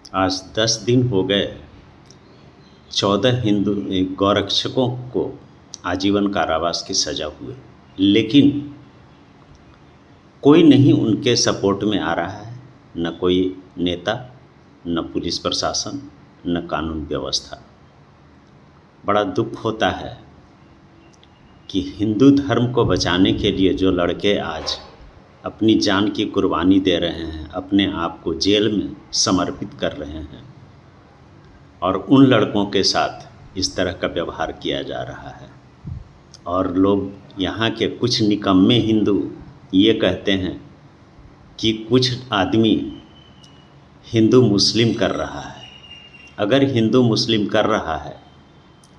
आज 10 दिन हो गए 14 हिंदू गौरक्षकों को आजीवन कारावास की सज़ा हुए, लेकिन कोई नहीं उनके सपोर्ट में आ रहा है। न कोई नेता, न पुलिस प्रशासन, न कानून व्यवस्था। बड़ा दुख होता है कि हिंदू धर्म को बचाने के लिए जो लड़के आज अपनी जान की कुर्बानी दे रहे हैं, अपने आप को जेल में समर्पित कर रहे हैं, और उन लड़कों के साथ इस तरह का व्यवहार किया जा रहा है। और लोग यहाँ के कुछ निकम्मे हिंदू ये कहते हैं कि कुछ आदमी हिंदू मुस्लिम कर रहा है। अगर हिंदू मुस्लिम कर रहा है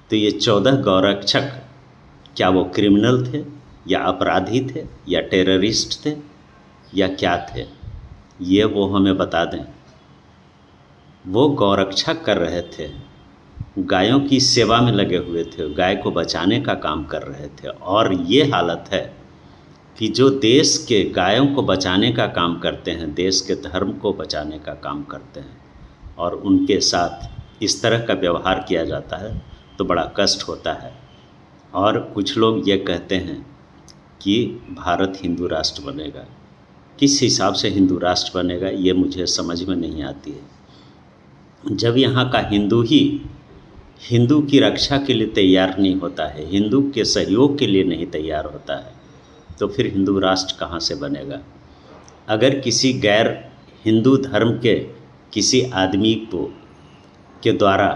तो ये 14 गौरक्षक क्या वो क्रिमिनल थे, या अपराधी थे, या टेररिस्ट थे, या क्या थे? ये वो हमें बता दें। वो गौरक्षा कर रहे थे, गायों की सेवा में लगे हुए थे, गाय को बचाने का काम कर रहे थे। और ये हालत है कि जो देश के गायों को बचाने का काम करते हैं, देश के धर्म को बचाने का काम करते हैं, और उनके साथ इस तरह का व्यवहार किया जाता है तो बड़ा कष्ट होता है। और कुछ लोग ये कहते हैं कि भारत हिंदू राष्ट्र बनेगा। किस हिसाब से हिंदू राष्ट्र बनेगा ये मुझे समझ में नहीं आती है। जब यहाँ का हिंदू ही हिंदू की रक्षा के लिए तैयार नहीं होता है, हिंदू के सहयोग के लिए नहीं तैयार होता है, तो फिर हिंदू राष्ट्र कहाँ से बनेगा? अगर किसी गैर हिंदू धर्म के किसी आदमी को के द्वारा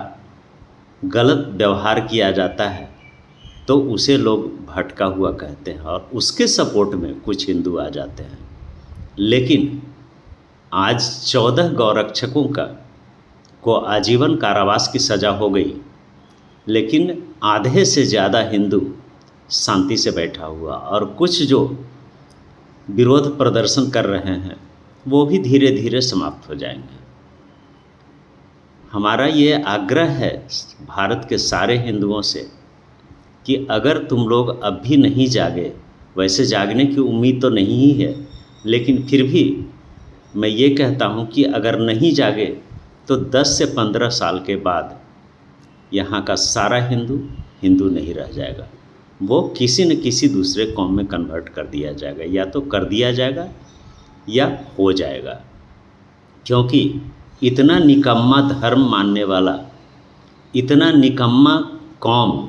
गलत व्यवहार किया जाता है तो उसे लोग भटका हुआ कहते हैं, और उसके सपोर्ट में कुछ हिंदू आ जाते हैं। लेकिन आज 14 गौरक्षकों को आजीवन कारावास की सज़ा हो गई, लेकिन आधे से ज़्यादा हिंदू शांति से बैठा हुआ, और कुछ जो विरोध प्रदर्शन कर रहे हैं वो भी धीरे धीरे समाप्त हो जाएंगे। हमारा ये आग्रह है भारत के सारे हिंदुओं से कि अगर तुम लोग अब भी नहीं जागे, वैसे जागने की उम्मीद तो नहीं ही है, लेकिन फिर भी मैं ये कहता हूँ कि अगर नहीं जागे तो 10 से 15 साल के बाद यहाँ का सारा हिंदू नहीं रह जाएगा। वो किसी न किसी दूसरे कौम में कन्वर्ट कर दिया जाएगा, या तो कर दिया जाएगा या हो जाएगा। क्योंकि इतना निकम्मा धर्म मानने वाला, इतना निकम्मा कौम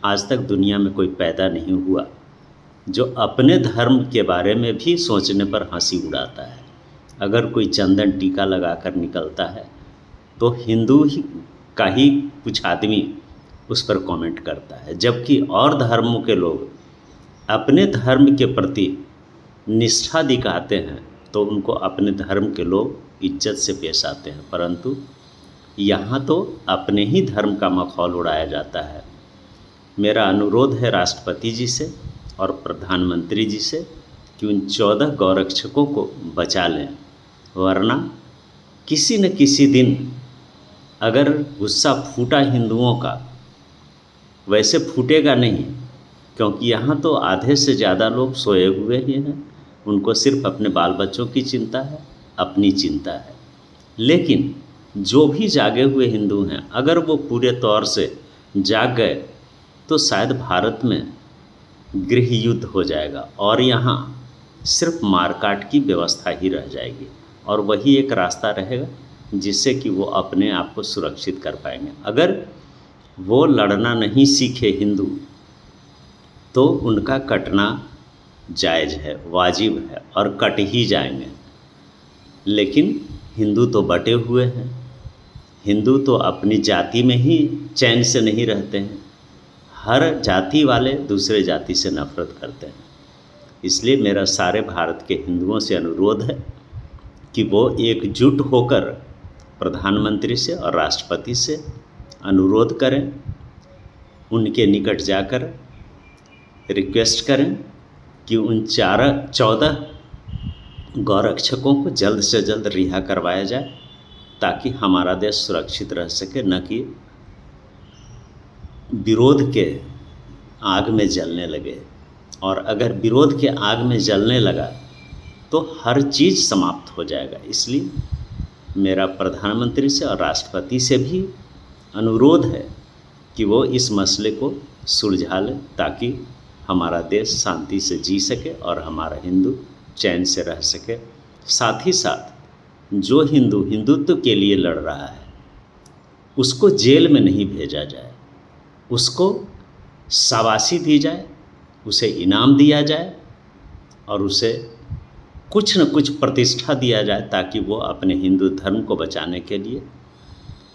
आज तक दुनिया में कोई पैदा नहीं हुआ जो अपने धर्म के बारे में भी सोचने पर हंसी उड़ाता है। अगर कोई चंदन टीका लगाकर निकलता है तो हिंदू का ही कुछ आदमी उस पर कमेंट करता है, जबकि और धर्मों के लोग अपने धर्म के प्रति निष्ठा दिखाते हैं तो उनको अपने धर्म के लोग इज्जत से पेश आते हैं। परंतु यहाँ तो अपने ही धर्म का मखौल उड़ाया जाता है। मेरा अनुरोध है राष्ट्रपति जी से और प्रधानमंत्री जी से कि उन 14 गौरक्षकों को बचा लें, वरना किसी न किसी दिन अगर गुस्सा फूटा हिंदुओं का, वैसे फूटेगा नहीं, क्योंकि यहाँ तो आधे से ज़्यादा लोग सोए हुए ही हैं। उनको सिर्फ अपने बाल बच्चों की चिंता है, अपनी चिंता है। लेकिन जो भी जागे हुए हिंदू हैं, अगर वो पूरे तौर से जाग गए तो शायद भारत में गृह युद्ध हो जाएगा और यहाँ सिर्फ मारकाट की व्यवस्था ही रह जाएगी, और वही एक रास्ता रहेगा जिससे कि वो अपने आप को सुरक्षित कर पाएंगे। अगर वो लड़ना नहीं सीखे हिंदू तो उनका कटना जायज़ है, वाजिब है, और कट ही जाएंगे। लेकिन हिंदू तो बटे हुए हैं, हिंदू तो अपनी जाति में ही चैन से नहीं रहते हैं। हर जाति वाले दूसरे जाति से नफरत करते हैं। इसलिए मेरा सारे भारत के हिंदुओं से अनुरोध है कि वो एकजुट होकर प्रधानमंत्री से और राष्ट्रपति से अनुरोध करें, उनके निकट जाकर रिक्वेस्ट करें कि उन 14 गौरक्षकों को जल्द से जल्द रिहा करवाया जाए, ताकि हमारा देश सुरक्षित रह सके, न कि विरोध के आग में जलने लगे। और अगर विरोध के आग में जलने लगा तो हर चीज़ समाप्त हो जाएगा। इसलिए मेरा प्रधानमंत्री से और राष्ट्रपति से भी अनुरोध है कि वो इस मसले को सुलझा लें, ताकि हमारा देश शांति से जी सके और हमारा हिंदू चैन से रह सके। साथ ही साथ जो हिंदू हिंदुत्व के लिए लड़ रहा है उसको जेल में नहीं भेजा जाए, उसको शाबाशी दी जाए, उसे इनाम दिया जाए और उसे कुछ न कुछ प्रतिष्ठा दिया जाए, ताकि वो अपने हिंदू धर्म को बचाने के लिए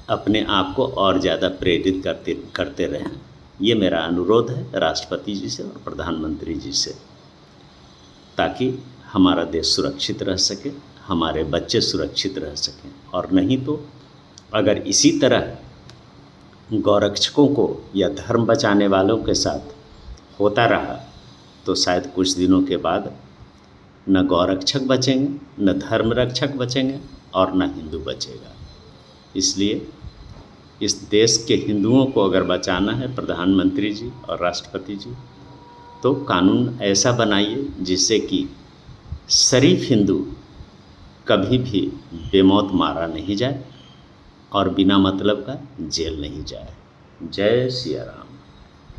अपने आप को और ज़्यादा प्रेरित करते रहें। ये मेरा अनुरोध है राष्ट्रपति जी से और प्रधानमंत्री जी से, ताकि हमारा देश सुरक्षित रह सके, हमारे बच्चे सुरक्षित रह सकें। और नहीं तो अगर इसी तरह गौरक्षकों को या धर्म बचाने वालों के साथ होता रहा तो शायद कुछ दिनों के बाद न गौरक्षक बचेंगे, न धर्म रक्षक बचेंगे और न हिंदू बचेगा। इसलिए इस देश के हिंदुओं को अगर बचाना है प्रधानमंत्री जी और राष्ट्रपति जी, तो कानून ऐसा बनाइए जिससे कि शरीफ हिंदू कभी भी बेमौत मारा नहीं जाए और बिना मतलब का जेल नहीं जाए। जय सिया राम।